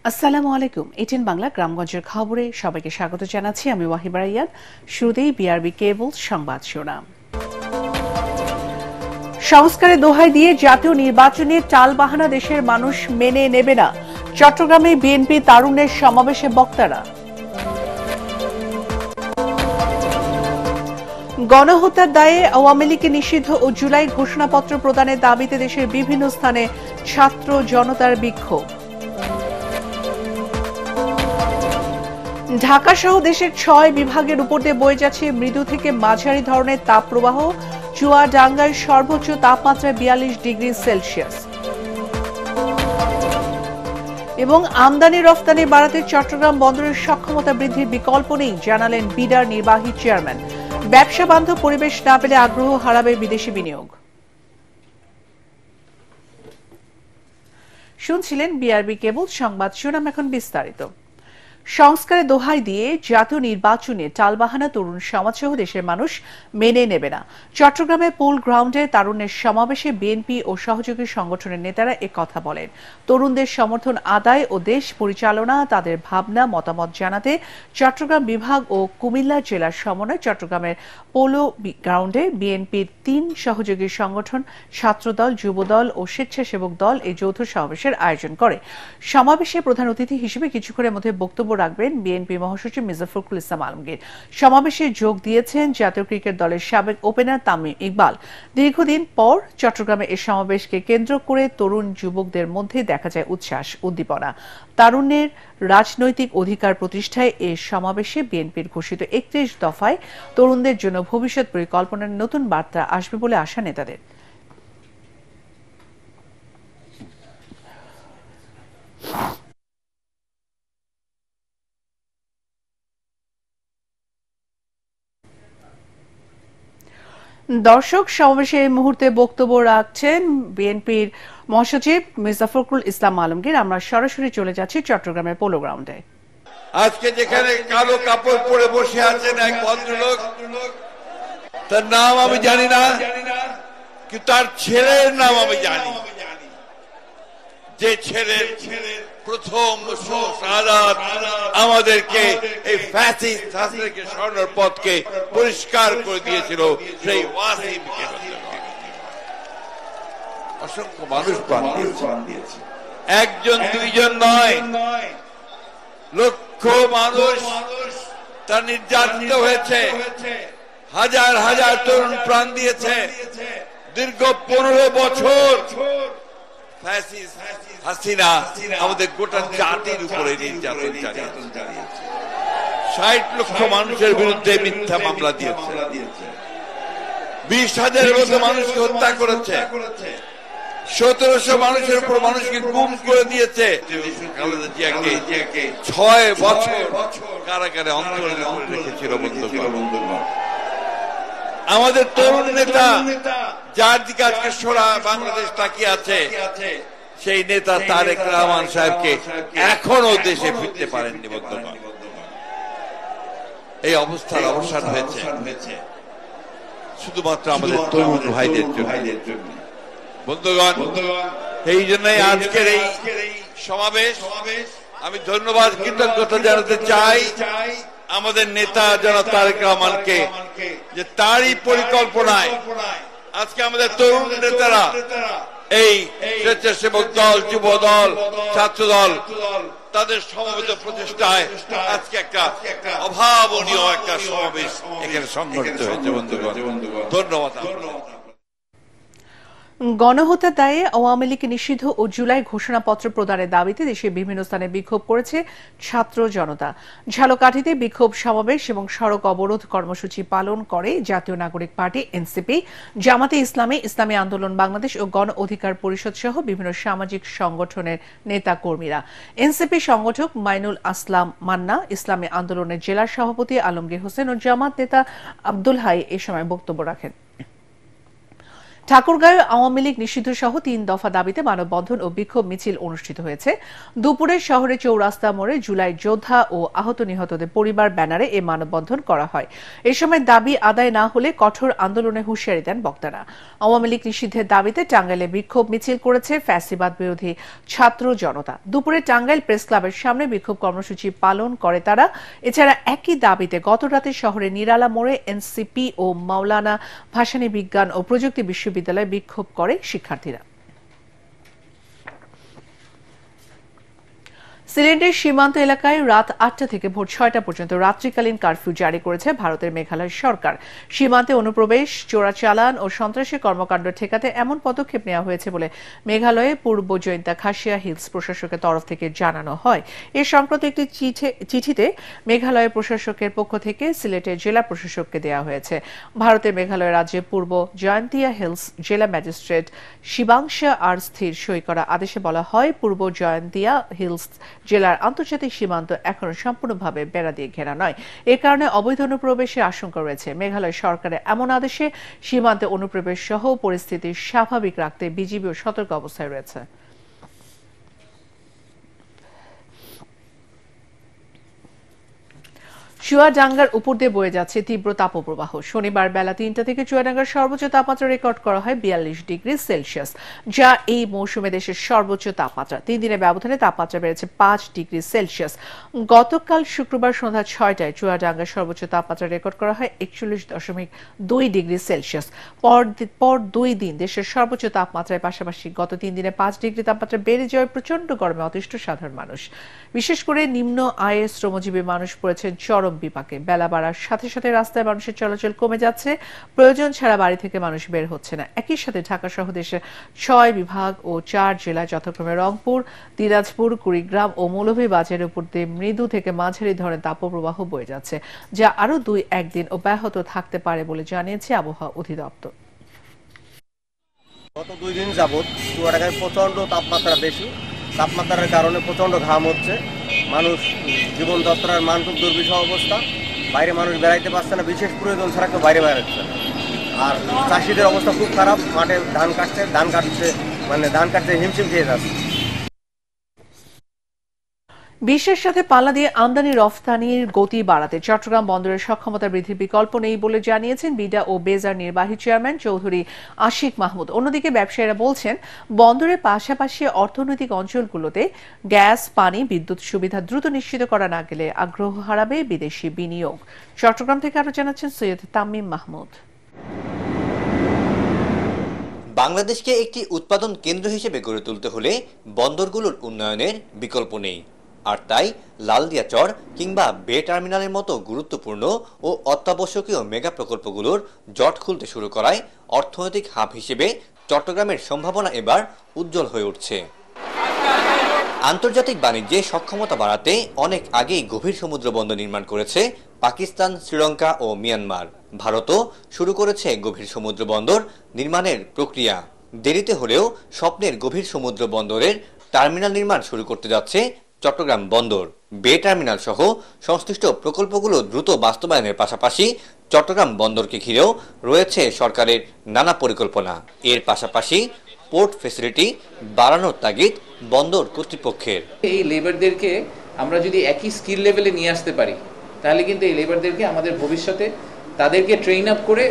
আসসালামু আলাইকুম। এটিএন বাংলা গ্রামগঞ্জের খবরে সবাইকে স্বাগত জানাচ্ছি। আমি ওয়াহিবা রাইয়াদ। শুরুতেই বিআরবি কেবল সংবাদ শিরোনাম। সংস্কারের দোহাই দিয়ে জাতীয় নির্বাচনে টালবাহানা দেশের মানুষ মেনে নেবে না, চট্টগ্রামে বিএনপি তারুণ্যের সমাবেশে বক্তারা। গণহত্যার দায়ে আওয়ামী লীগকে নিষিদ্ধ ও জুলাই ঘোষণাপত্র প্রদানের দাবিতে দেশের বিভিন্ন স্থানে ছাত্র জনতার বিক্ষোভ। ঢাকা সহ দেশের ৬ বিভাগের উপর দিয়ে বয়ে যাচ্ছে মৃদু থেকে মাঝারি ধরনের তাপপ্রবাহ। চুয়াডাঙ্গায় সর্বোচ্চ তাপমাত্রা ৪২ ডিগ্রি সেলসিয়াস। এবং আমদানি রফতানি বাড়াতে চট্টগ্রাম বন্দরের সক্ষমতা বৃদ্ধির বিকল্প নেই, জানালেন বিডার নির্বাহী চেয়ারম্যান। ব্যবসা বান্ধব পরিবেশ না পেলে আগ্রহ হারাবে বিদেশি বিনিয়োগ। শুনছিলেন বিআরবি কেবল সংবাদ শিরোনাম, এখন বিস্তারিত। সংস্কারের দোহাই দিয়ে জাতীয় নির্বাচনে টালবাহানা তরুণ সমাজসহ দেশের মানুষ মেনে নেবে না। চট্টগ্রামের পোল গ্রাউন্ডে তারুণ্যের সমাবেশে বিএনপি ও সহযোগী সংগঠনের নেতারা কথা বলেন। তরুণদের সমর্থন আদায় ও দেশ পরিচালনা, তাদের ভাবনা মতামত জানাতে চট্টগ্রাম বিভাগ ও কুমিল্লা জেলার সমন্বয়ে চট্টগ্রামের পোলো গ্রাউন্ডে বিএনপির ৩ সহযোগী সংগঠন, ছাত্রদল, যুবদল ও স্বেচ্ছাসেবক দল এই যৌথ সমাবেশের আয়োজন করে। সমাবেশে প্রধান অতিথি হিসেবে কিছুক্ষণের মধ্যে বক্তব্য রাখবেন বিএনপি মহাসচিব মির্জা ফখরুল ইসলাম আলমগীর। সমাবেশে যোগ দিয়েছেন জাতীয় ক্রিকেট দলের সাবেক ওপেনার তামিম ইকবাল। দীর্ঘদিন পর চট্টগ্রামে এই সমাবেশকে কেন্দ্র করে তরুণ যুবকদের মধ্যে দেখা যায় উচ্ছ্বাস, উদ্দীপনা। তারুণ্যের রাজনৈতিক অধিকার প্রতিষ্ঠায় এই সমাবেশে বিএনপির ঘোষিত ৩১ দফায় তরুণদের জন্য ভবিষ্যৎ পরিকল্পনার নতুন বার্তা আসবে বলে আশা নেতাদের। দর্শক, সমাবেশে এই মুহূর্তে বক্তব্য রাখছেন বিএনপির মহাসচিব মির্জা ফখরুল ইসলাম আলমগীর। আমরা সরাসরি চলে যাচ্ছি চট্টগ্রামের পোলো গ্রাউন্ডে। আজকে যেখানে কালো কাপড় পরে বসে আছেন এক ভদ্রলোক, তার নাম আমি জানি না, কিন্তু তার ছেলের নাম আমি জানি। যে ছেলের প্রথম শাহাদাত আমাদেরকে এই ফ্যাসিস্ট শাসনকে সরানোর পথকে পরিষ্কার করে দিয়েছিল, সেই ওয়াসিমকে। অসংখ্য মানুষ প্রাণ দিয়েছে, একজন দুইজন নয়, লক্ষ মানুষ তার নির্যাতিত হয়েছে, হাজার হাজার তরুণ প্রাণ দিয়েছে। দীর্ঘ ১৫ বছর ফ্যাসিস্ট হাসিনা আমাদের গোটা জাতির উপরে নির্যাতন চালিয়েছে। ৬০ লক্ষ মানুষের বিরুদ্ধে মিথ্যা মামলা দিয়েছে, ২০,০০০-এর মতো মানুষকে হত্যা করেছে, ১৭০০ মানুষের উপর মানুষকে গুম করে দিয়েছে। ৬ বছর কারাগারে অন্তরীণ রেখেছিল। আমাদের তরুণ নেতা, যার দিকে আজকে সারা বাংলাদেশ তাকিয়ে আছে, সেই নেতা তারেক রহমান সাহেবকে এখনো দেশে ফিরতে পারেননি। বন্ধুগণ, এই অবস্থার অবসান হয়েছে শুধুমাত্র আমাদের তরুণ ভাইদের জন্য। বন্ধুগণ, এই জন্যই আজকের এই সমাবেশ। আমি ধন্যবাদ, কৃতজ্ঞতা জানাতে চাই আমাদের নেতা জনাব তারেক রহমানকে, যে তারই পরিকল্পনায় আজকে আমাদের তরুণ নেতারা এই স্বেচ্ছাসেবক দল, যুব দল, ছাত্র দল, তাদের সমবেত প্রচেষ্টায় আজকে একটা অভাবনীয় একটা সমাবেশ এখানে সংগঠিত হয়েছে। বন্ধুগণ, ধন্যবাদ। গণহত্যার দায়ে আওয়ামী লীগকে নিষিদ্ধ ও জুলাই ঘোষণাপত্র প্রদানের দাবিতে দেশের বিভিন্ন স্থানে বিক্ষোভ করেছে ছাত্র জনতা। ঝালকাঠিতে বিক্ষোভ সমাবেশ এবং সড়ক অবরোধ কর্মসূচি পালন করে জাতীয় নাগরিক পার্টি, এনসিপি, জামাতে ইসলামী, ইসলামী আন্দোলন বাংলাদেশ ও গণ অধিকার পরিষদ সহ বিভিন্ন সামাজিক সংগঠনের নেতা কর্মীরা। এনসিপি সংগঠক মাইনুল আসলাম মান্না, ইসলামী আন্দোলনের জেলা সভাপতি আলমগীর হোসেন ও জামাত নেতা আব্দুল হাই এ সময় বক্তব্য রাখেন। ঠাকুরগাঁওয়ে আওয়ামী লীগ নিষিদ্ধ সহ ৩ দফা দাবিতে মানববন্ধন ও বিক্ষোভ মিছিল অনুষ্ঠিত হয়েছে। দুপুরে শহরে চৌরাস্তা মোড়ে জুলাই যোদ্ধা ও আহত নিহতদের পরিবার ব্যানারে এ মানববন্ধন করা হয়। এ সময় দাবি আদায় না হলে কঠোর আন্দোলনে হুঁশিয়ারি দেন বক্তারা। আওয়ামী লীগ নিষিদ্ধের দাবিতে টাঙ্গাইলে বিক্ষোভ মিছিল করেছে ফ্যাসিবাদ বিরোধী ছাত্র জনতা। দুপুরে টাঙ্গাইল প্রেস ক্লাবের সামনে বিক্ষোভ কর্মসূচি পালন করে তারা। এছাড়া একই দাবিতে গতরাতে শহরে নিরালা মোড়ে এনসিপি ও মাওলানা ভাসানী বিজ্ঞান ও প্রযুক্তি বিশ্ববিদ্যালয়ে বিক্ষোভ করে শিক্ষার্থীরা। সিলেটের সীমান্ত এলাকায় রাত ৮টা থেকে ভোর ৬টা পর্যন্ত রাত্রিকালীন কারফিউ জারি করেছে ভারতের মেঘালয় সরকার। সীমান্তে অনুপ্রবেশ, চোরাচালান ও সন্ত্রাসী কর্মকাণ্ড ঠেকাতে এমন পদক্ষেপ নেওয়া হয়েছে বলে মেঘালয়ে পূর্ব জৈন্তা খাসিয়া হিলস প্রশাসকের তরফ থেকে জানানো হয়। এ সংক্রান্ত একটি চিঠিতে মেঘালয় প্রশাসকের পক্ষ থেকে সিলেটের জেলা প্রশাসককে দেওয়া হয়েছে। ভারতের মেঘালয় রাজ্যে পূর্ব জয়ন্তিয়া হিলস জেলা ম্যাজিস্ট্রেট শিবাংশা আর স্থির সই করা আদেশে বলা হয়, পূর্ব জয়ন্তিয়া হিলস জেলার আন্তর্জাতিক সীমান্ত এখনো সম্পূর্ণভাবে বেড়া দিয়ে ঘেরা নয়। এ কারণে অবৈধ অনুপ্রবেশের আশঙ্কা রয়েছে। মেঘালয় সরকারের এমন আদেশে সীমান্তে অনুপ্রবেশ সহ পরিস্থিতি স্বাভাবিক রাখতে বিজিবিও সতর্ক অবস্থায় রয়েছে। চুয়াডাঙ্গার উপর দিয়ে বয়ে যাচ্ছে তীব্র তাপপ্রবাহ। শনিবার বেলা ৩টা থেকে চুয়াডাঙ্গার সর্বোচ্চ তাপমাত্রা রেকর্ড করা হয় ৪২ ডিগ্রি সেলসিয়াস, যা এই মৌসুমে দেশের সর্বোচ্চ তাপমাত্রা। ৩ দিনের ব্যবধানে তাপমাত্রা বেড়েছে ৫ ডিগ্রি সেলসিয়াস। গতকাল শুক্রবার সন্ধ্যা ৬টায় চুয়াডাঙ্গার সর্বোচ্চ তাপমাত্রা রেকর্ড করা হয় ৪১.২ ডিগ্রি সেলসিয়াস। পর ২ দিন দেশের সর্বোচ্চ তাপমাত্রার পাশাপাশি গত ৩ দিনে ৫ ডিগ্রি তাপমাত্রা বেড়ে যাওয়ায় প্রচন্ড গরমে অতিষ্ঠ সাধারণ মানুষ। বিশেষ করে নিম্ন আয়ের শ্রমজীবী মানুষ পড়েছেন চরম বিপাকে। বেলা বাড়ার সাথে সাথে রাস্তায় মানুষের চলাচল কমে যাচ্ছে, প্রয়োজন ছাড়া বাড়ি থেকে মানুষ বের হচ্ছে না। একই সাথে ঢাকা সহ দেশের ৬ বিভাগ ও ৪ জেলায় যথাক্রমে রংপুর, দিনাজপুর, কুড়িগ্রাম ও মৌলভীবাজারের উপর দিয়ে মৃদু থেকে মাঝারি ধরনের তাপপ্রবাহ বয়ে যাচ্ছে, যা আরও ২-১ দিন অব্যাহত থাকতে পারে বলে জানিয়েছে আবহাওয়া অধিদপ্তর। গত ২ দিন যাবৎ চুয়াডাঙ্গায় প্রচন্ড তাপমাত্রা বেশি। তাপমাত্রার কারণে প্রচন্ড ঘাম হচ্ছে, মানুষ জীবনযাত্রার মান খুব দুর্বিষহ অবস্থা। বাইরে মানুষ বেড়াইতে পারছে না, বিশেষ প্রয়োজন ছাড়া কেউ বাইরে বেড়াচ্ছে না। আর চাষিদের অবস্থা খুব খারাপ, মাঠে ধান কাটতে হিমশিম খেয়ে যাচ্ছে। বিশ্বের সাথে পাল্লা দিয়ে আমদানি রফতানির গতি বাড়াতে চট্টগ্রাম বন্দরের সক্ষমতা বৃদ্ধির বিকল্প নেই বলে জানিয়েছেন বিডা ও বেজার নির্বাহী চেয়ারম্যান চৌধুরী আশিক মাহমুদ। অন্যদিকে ব্যবসায়ীরা বলছেন, বন্দরের পাশাপাশি অর্থনৈতিক অঞ্চলগুলোতে গ্যাস, পানি, বিদ্যুৎ সুবিধা দ্রুত নিশ্চিত করা না গেলে আগ্রহ হারাবে বিদেশি বিনিয়োগ। চট্টগ্রাম থেকে আরো জানাচ্ছেন সৈয়দ তামিম মাহমুদ। বাংলাদেশকে একটি উৎপাদন কেন্দ্র হিসেবে গড়ে তুলতে হলে বন্দরগুলোর উন্নয়নের বিকল্প নেই। আর তাই লালদিয়াচর কিংবা বে টার্মিনালের মতো গুরুত্বপূর্ণ ও অত্যাবশ্যকীয় মেগা প্রকল্পগুলোর জট খুলতে শুরু করায় অর্থনৈতিক হাব হিসেবে চট্টগ্রামের সম্ভাবনা এবার উজ্জ্বল হয়ে উঠছে। আন্তর্জাতিক বাণিজ্যে সক্ষমতা বাড়াতে অনেক আগেই গভীর সমুদ্র বন্দর নির্মাণ করেছে পাকিস্তান, শ্রীলঙ্কা ও মিয়ানমার। ভারতও শুরু করেছে গভীর সমুদ্র বন্দর নির্মাণের প্রক্রিয়া। দেরিতে হলেও স্বপ্নের গভীর সমুদ্র বন্দরের টার্মিনাল নির্মাণ শুরু করতে যাচ্ছে চট্টগ্রাম বন্দর। বে টার্মিনাল সহ সংশ্লিষ্ট প্রকল্পগুলো দ্রুত বাস্তবায়নের পাশাপাশি চট্টগ্রাম বন্দরকে ঘিরেও রয়েছে সরকারের নানা পরিকল্পনা। এর পাশাপাশি পোর্ট ফ্যাসিলিটি বাড়ানোর তাগিদ বন্দর কর্তৃপক্ষের। এই লেবারদেরকে আমরা যদি একই স্কিল লেভেলে নিয়ে আসতে পারি, তাহলে কিন্তু এই লেবারদেরকে আমাদের ভবিষ্যতে তাদেরকে ট্রেন আপ করে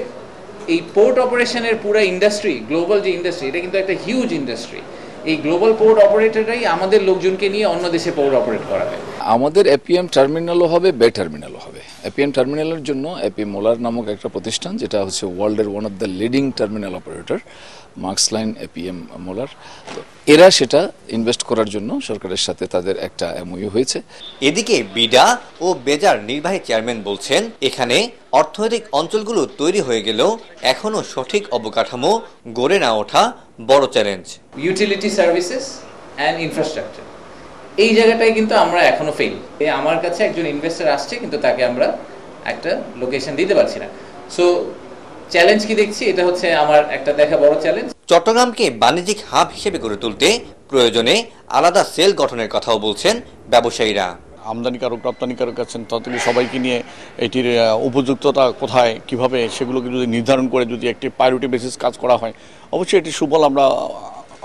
এই পোর্ট অপারেশনের পুরো ইন্ডাস্ট্রি, গ্লোবাল যে ইন্ডাস্ট্রি, এটা কিন্তু একটা হিউজ ইন্ডাস্ট্রি। এই গ্লোবাল পোর্ট অপারেটররাই আমাদের লোকজনকে নিয়ে অন্য দেশে পোর্ট অপারেট করাবে। আমাদের এপিএম টার্মিনালও হবে, বে টার্মিনালও হবে। এপিএম টার্মিনালের জন্য এপি মোলার নামক একটা প্রতিষ্ঠান, যেটা হচ্ছে ওয়ার্ল্ডের one of the leading terminal operator, marks line, APM molar, তো এরা সেটা ইনভেস্ট করার জন্য সরকারের সাথে তাদের একটা এমওইউ হয়েছে। এদিকে বিডা ও বেজার নির্বাহী চেয়ারম্যান বলছেন, এখানে অর্থনৈতিক অঞ্চলগুলো তৈরি হয়ে গেলেও এখনো সঠিক অবকাঠামো গড়ে না ওঠা বড় challenge. Utility services and infrastructure, এই জায়গাটায় কিন্তু আমরা এখনো ফেল। আমার কাছে একজন ইনভেস্টর আসছে, কিন্তু তাকে আমরা একটা লোকেশন দিতে পারছি না। সো চ্যালেঞ্জ কি দেখছি, এটা হচ্ছে আমার একটা দেখা বড় চ্যালেঞ্জ। চট্টগ্রামকে বাণিজ্যিক হাব হিসেবে গড়ে তুলতে প্রয়োজনে আলাদা সেল গঠনের কথাও বলছেন ব্যবসায়ীরা। আমদানিকারক রপ্তানিকারক আছেন তাদেরকে সবাইকে নিয়ে এটির উপযুক্ততা কোথায় কিভাবে সেগুলোকে যদি নির্ধারণ করে যদি একটি প্রায়োরিটি বেসিস কাজ করা হয় অবশ্যই এটি সুফল আমরা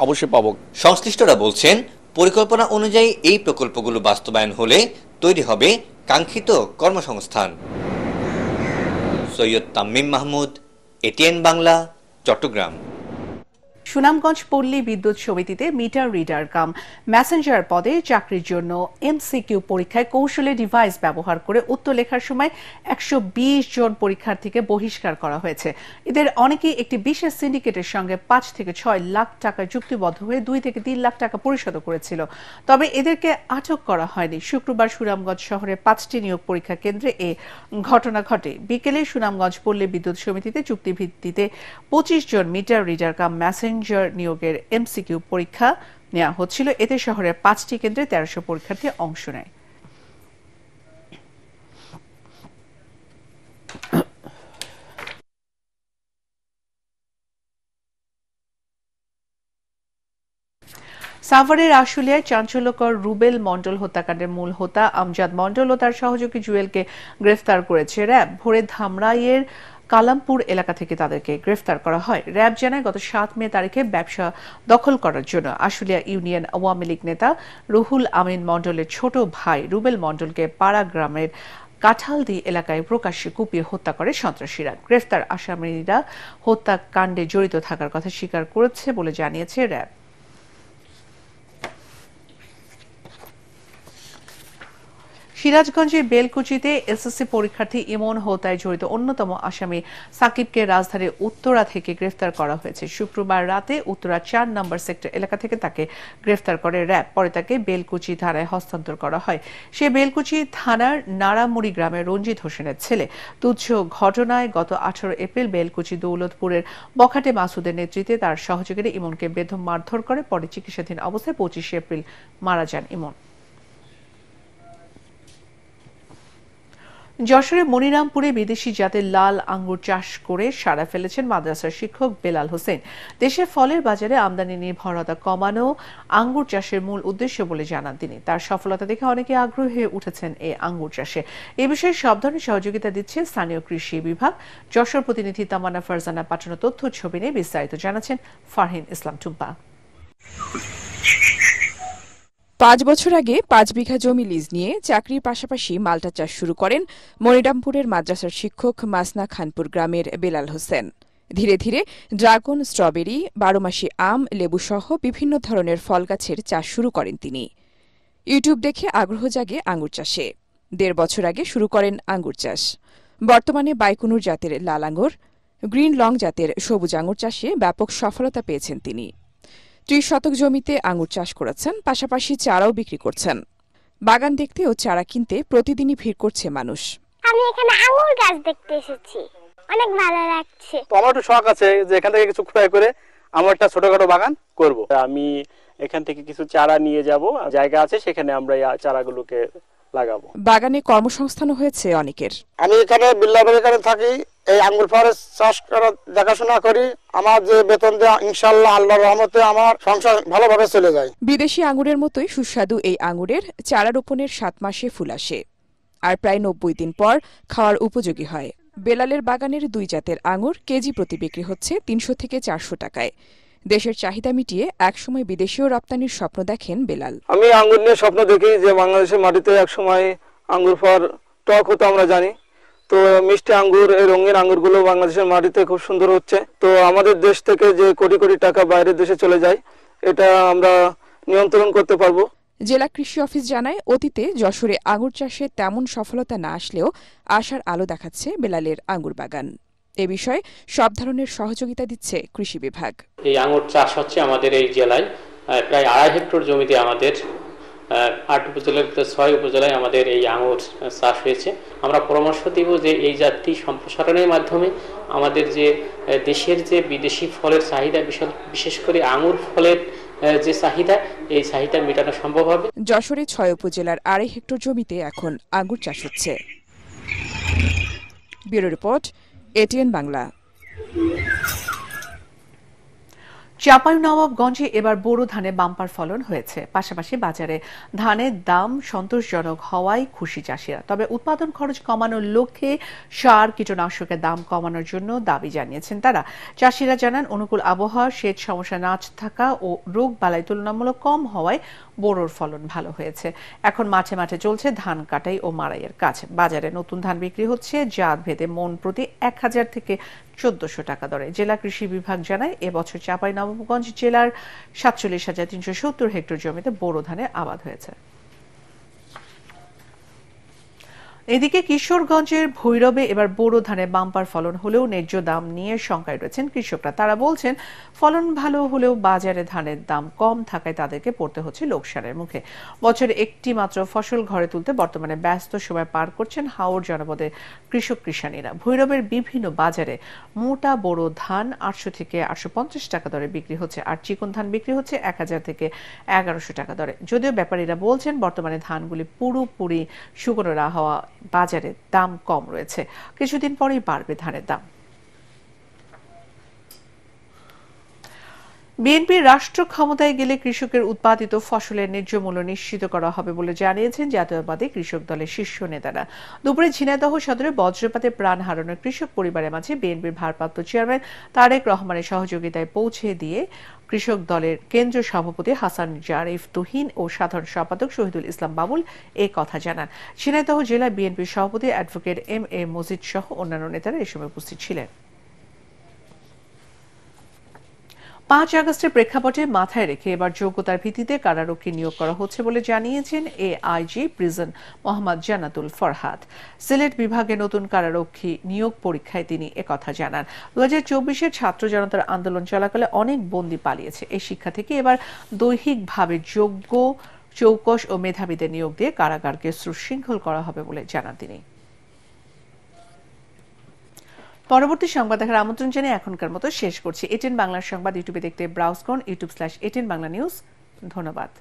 অবশ্যই পাব। সংশ্লিষ্টরা বলছেন পরিকল্পনা অনুযায়ী এই প্রকল্পগুলো বাস্তবায়ন হলে তৈরি হবে কাঙ্ক্ষিত কর্মসংস্থান। সৈয়দ তামিম মাহমুদ, এটিএন বাংলা, চট্টগ্রাম। সুনামগঞ্জ পল্লী বিদ্যুৎ সমিতিতে মিটার রিডার কাম মেসেঞ্জার পদে চাকরির জন্য এমসিকিউ পরীক্ষায় কৌশলে ডিভাইস ব্যবহার করে উত্তর লেখার সময় 120 জন পরীক্ষার্থীকে বহিষ্কার করা হয়েছে। এদের অনেকেই একটি বিশেষ সিন্ডিকেটের সঙ্গে 5 থেকে 6 লাখ টাকা চুক্তিবদ্ধ হয়ে 2 থেকে 3 লাখ টাকা পরিশোধ করেছিল। তবে এদেরকে আটক করা হয়নি। শুক্রবার সুনামগঞ্জ শহরে 5টি নিয়োগ পরীক্ষা কেন্দ্রে এ ঘটনা ঘটে। বিকেলে সুনামগঞ্জ পল্লী বিদ্যুৎ সমিতিতে চুক্তিভিত্তিতে 25 জন মিটার রিডার কাম মেসেঞ্জার নিয়োগের এমসিকিউ পরীক্ষা নেওয়া হচ্ছিল। এতে শহরের 5টি কেন্দ্রে 1300 পরীক্ষার্থী অংশ নেয়। সাভারের আশুলিয়ায় চাঞ্চল্যকর রুবেল মণ্ডল হত্যাকাণ্ডের মূল হোতা আমজাদ মণ্ডল ও তার সহযোগী জুয়েলকে গ্রেফতার করেছে র্যাব। ভোরে ধামরাইয়ের কালামপুর এলাকা থেকে তাদেরকে গ্রেফতার করা হয়। র্যাব জানায় গত 7 মে তারিখে ব্যবসা দখল করার জন্য আশুলিয়া ইউনিয়ন আওয়ামী লীগ নেতা রুহুল আমিন মণ্ডলের ছোট ভাই রুবেল মণ্ডলকে পাড়া গ্রামের কাঁঠালদি এলাকায় প্রকাশ্যে কুপিয়ে হত্যা করে সন্ত্রাসীরা। গ্রেফতার আসামিরা হত্যাকাণ্ডে জড়িত থাকার কথা স্বীকার করেছে বলে জানিয়েছে র্যাব। সিরাজগঞ্জের বেলকুচিতে এসএসসি পরীক্ষার্থী ইমন হত্যায় জড়িত অন্যতম আসামি সাকিবকে রাজধানীর উত্তরা থেকে গ্রেফতার করা হয়েছে। শুক্রবার রাতে উত্তরা 4 নম্বর সেক্টর এলাকা থেকে তাকে গ্রেফতার করে র্যাব। পরে তাকে বেলকুচি থানায় হস্তান্তর করা হয়। সে বেলকুচি থানার নারামুড়ি গ্রামের রঞ্জিত হোসেনের ছেলে। তুচ্ছ ঘটনায় গত 18 এপ্রিল বেলকুচি দৌলতপুরের বখাটে মাসুদের নেতৃত্বে তার সহযোগীরা ইমনকে বেদম মারধর করে। পরে চিকিৎসাধীন অবস্থায় 25 এপ্রিল মারা যান ইমন। যশোরের মনিরামপুরে বিদেশি জাতের লাল আঙ্গুর চাষ করে সাড়া ফেলেছেন মাদ্রাসার শিক্ষক বেলাল হোসেন। দেশের ফলের বাজারে আমদানি নির্ভরতা কমানো আঙ্গুর চাষের মূল উদ্দেশ্য বলে জানান তিনি। তার সফলতা দেখে অনেকে আগ্রহী হয়ে উঠেছেন এই আঙ্গুর চাষে। এ বিষয়ে সব ধরনের সহযোগিতা দিচ্ছে স্থানীয় কৃষি বিভাগ। যশোর প্রতিনিধি তামান্না ফারজানা পাঠানো তথ্য ছবি নিয়ে বিস্তারিত জানাচ্ছেন ফারহিন ইসলাম টুম্পা। 5 বছর আগে 5 বিঘা জমি লিজ নিয়ে চাকরির পাশাপাশি মাল্টা চাষ শুরু করেন মনিরামপুরের মাদ্রাসার শিক্ষক মাসনা খানপুর গ্রামের বেলাল হোসেন। ধীরে ধীরে ড্রাগন, স্ট্রবেরি, 12 মাসি আম, লেবু সহ বিভিন্ন ধরনের ফল গাছের চাষ শুরু করেন তিনি। ইউটিউব দেখে আগ্রহ জাগে আঙ্গুর চাষে। 1.5 বছর আগে শুরু করেন আঙ্গুর চাষ। বর্তমানে বাইকুনুর জাতের লাল আঙ্গুর, গ্রিন লং জাতের সবুজ আঙ্গুর চাষে ব্যাপক সফলতা পেয়েছেন তিনি। 30 শতক জমিতে আঙ্গুর চাষ করেছেন, পাশাপাশি চারাও বিক্রি করছেন। বাগান দেখতে ও চারা কিনতে প্রতিদিনই ভিড় করছে মানুষ। আমি এখানে আঙ্গুর গাছ দেখতে এসেছি, অনেক ভালো লাগছে। তো আমার একটু শখ আছে যে এখান থেকে কিছু ক্রয় করে আমার একটা ছোটখাটো বাগান করব। আমি এখান থেকে কিছু চারা নিয়ে যাব, জায়গা আছে সেখানে আমরা এই চারাগুলোকে লাগাবো। বাগানে কর্মসংস্থানও হয়েছে অনেকের। আমি এখানে বিল্লাবের এখানে থাকি, এই আঙ্গুর ফরেস্ট চাষ করা দেখাশোনা করি। আমার যে বেতন দেয় ইনশাআল্লাহ আল্লাহর রহমতে আমার সংসার ভালোভাবে চলে যায়। বিদেশি আঙ্গুরের মতোই সুস্বাদু এই আঙ্গুরের চারা রোপণের 7 মাসে ফুল আসে আর প্রায় 90 দিন পর খাওয়ার উপযোগী হয়। বেলালের বাগানের 2 জাতের আঙ্গুর কেজি প্রতি বিক্রি হচ্ছে 300 থেকে 400 টাকায়। দেশের চাহিদা মিটিয়ে একসময় বিদেশীয় রপ্তানির স্বপ্ন দেখেন বেলাল। আমি আঙ্গুর নিয়ে স্বপ্ন দেখি যে বাংলাদেশের মাটিতে একসময় আঙ্গুর ফল টক হতো আমরা জানি, তো মিষ্টি আঙ্গুর, এই রঙিন আঙ্গুরগুলো বাংলাদেশের মাটিতে খুব সুন্দর হচ্ছে। তো আমাদের দেশ থেকে যে কোটি কোটি টাকা বাইরের দেশে চলে যায়, এটা আমরা নিয়ন্ত্রণ করতে পারবো। জেলা কৃষি অফিস জানায় অতীতে যশোরে আঙ্গুর চাষে তেমন সফলতা না আসলেও আশার আলো দেখাচ্ছে বেলালের আঙ্গুর বাগান। এ বিষয়ে সব ধরনের সহযোগিতা দিচ্ছে কৃষি বিভাগ। এই আঙ্গুর চাষ হচ্ছে আমাদের এই জেলায় প্রায় 2.5 হেক্টর জমিতে, আমাদের 8 উপজেলার 6 উপজেলায় আমাদের এই আঙ্গুর চাষ হয়েছে। আমরা পরামর্শ দিব যে এই জাতটি সম্প্রসারণের মাধ্যমে আমাদের যে দেশের যে বিদেশি ফলের চাহিদা, বিশেষ করে আঙ্গুর ফলের যে চাহিদা, এই চাহিদা মেটানো সম্ভব হবে। যশোরে 6 উপজেলার 2.5 হেক্টর জমিতে এখন আঙ্গুর চাষ হচ্ছে। Bureau report, ATN Bangla. চাঁপাইনবাবগঞ্জে এবার বোরো ধানে বাম্পার ফলন হয়েছে। পাশাপাশি বাজারে ধানের দাম সন্তোষজনক হওয়ায় খুশি চাষিরা। তবে উৎপাদন খরচ কমানোর লক্ষ্যে সার কীটনাশকের দাম কমানোর জন্য দাবি জানিয়েছেন তারা। চাষিরা জানান, অনুকূল আবহাওয়া, সেচ সমস্যা না থাকা ও রোগ বালাই তুলনামূলক কম হওয়ায় বোরোর ফলন ভালো হয়েছে। এখন মাঠে মাঠে চলছে ধান কাটাই ও মাড়াইয়ের কাজ। বাজারে নতুন ধান বিক্রি হচ্ছে জাত ভেদে মন প্রতি 1000 থেকে 1400 টাকা দরে। জেলা কৃষি বিভাগ জানায়, এবছর চাঁপাইনবাবগঞ্জ জেলার 47,370 হেক্টর জমিতে বোরো ধানের আবাদ হয়েছে। এদিকে কিশোরগঞ্জের ভৈরবে এবার বোরো ধানের বাম্পার ফলন হলেও ন্যায্য দাম নিয়ে শঙ্কায় রয়েছেন কৃষকরা। তারা বলছেন, ফলন ভালো হলেও বাজারে ধানের দাম কম থাকায় তাদেরকে পড়তে হচ্ছে লোকসানের মুখে। বছরে একটি মাত্র ফসল ঘরে তুলতে বর্তমানে ব্যস্ত সময় পার করছেন হাওর জনপদের কৃষক কৃষানীরা। ভৈরবের বিভিন্ন বাজারে মোটা বোরো ধান 800 থেকে 850 টাকা দরে বিক্রি হচ্ছে, আর চিকন ধান বিক্রি হচ্ছে 1000 থেকে 1100 টাকা দরে। যদিও ব্যাপারীরা বলছেন, বর্তমানে ধানগুলি পুরোপুরি শুকনো না হওয়া বাজারে দাম কম রয়েছে, কিছুদিন পরেই বাড়বে ধানের দাম। বিএনপি রাষ্ট্র ক্ষমতায় গেলে কৃষকের উৎপাদিত ফসলের ন্যায্য মূল্য নিশ্চিত করা হবে বলে জানিয়েছেন জাতীয়তাবাদী কৃষক দলের শীর্ষ নেতারা। দুপুরে ঝিনাইদহ সদরে বজ্রপাতে প্রাণ হারানো কৃষক পরিবারের মাঝে বিএনপির ভারপ্রাপ্ত চেয়ারম্যান তারেক রহমানের সহযোগিতায় পৌঁছে দিয়ে কৃষক দলের কেন্দ্রীয় সভাপতি হাসান জারিফ তুহিন ও সাধারণ সম্পাদক শহীদুল ইসলাম বাবুল এ কথা জানান। ঝিনাইদহ জেলা বিএনপির সভাপতি অ্যাডভোকেট এম.এ. মজিদ সহ অন্যান্য নেতারা এ সময় উপস্থিত ছিলেন। 5 আগস্টের প্রেক্ষাপটে মাথায় রেখে এবার যোগ্যতার ভিত্তিতে কারারক্ষী নিয়োগ করা হচ্ছে বলে জানিয়েছেন এআইজি প্রিজন মোহাম্মদ জান্নাতুল ফরহাদ। সিলেট বিভাগে নতুন কারারক্ষী নিয়োগ পরীক্ষায় তিনি একথা জানান। 2024-এর ছাত্র জনতার আন্দোলন চলাকালে অনেক বন্দী পালিয়েছে। এই শিক্ষা থেকে এবার দৈহিকভাবে যোগ্য, চৌকস ও মেধাবীদের নিয়োগ দিয়ে কারাগারকে সুশৃঙ্খল করা হবে বলে জানান তিনি। পরবর্তী সংবাদ দেখার আমন্ত্রণ জানিয়ে এখনকার মতো শেষ করছি। এটিএন বাংলার সংবাদ ইউটিউবে দেখতে ব্রাউজ করুন youtube/ATN Bangla News। ধন্যবাদ।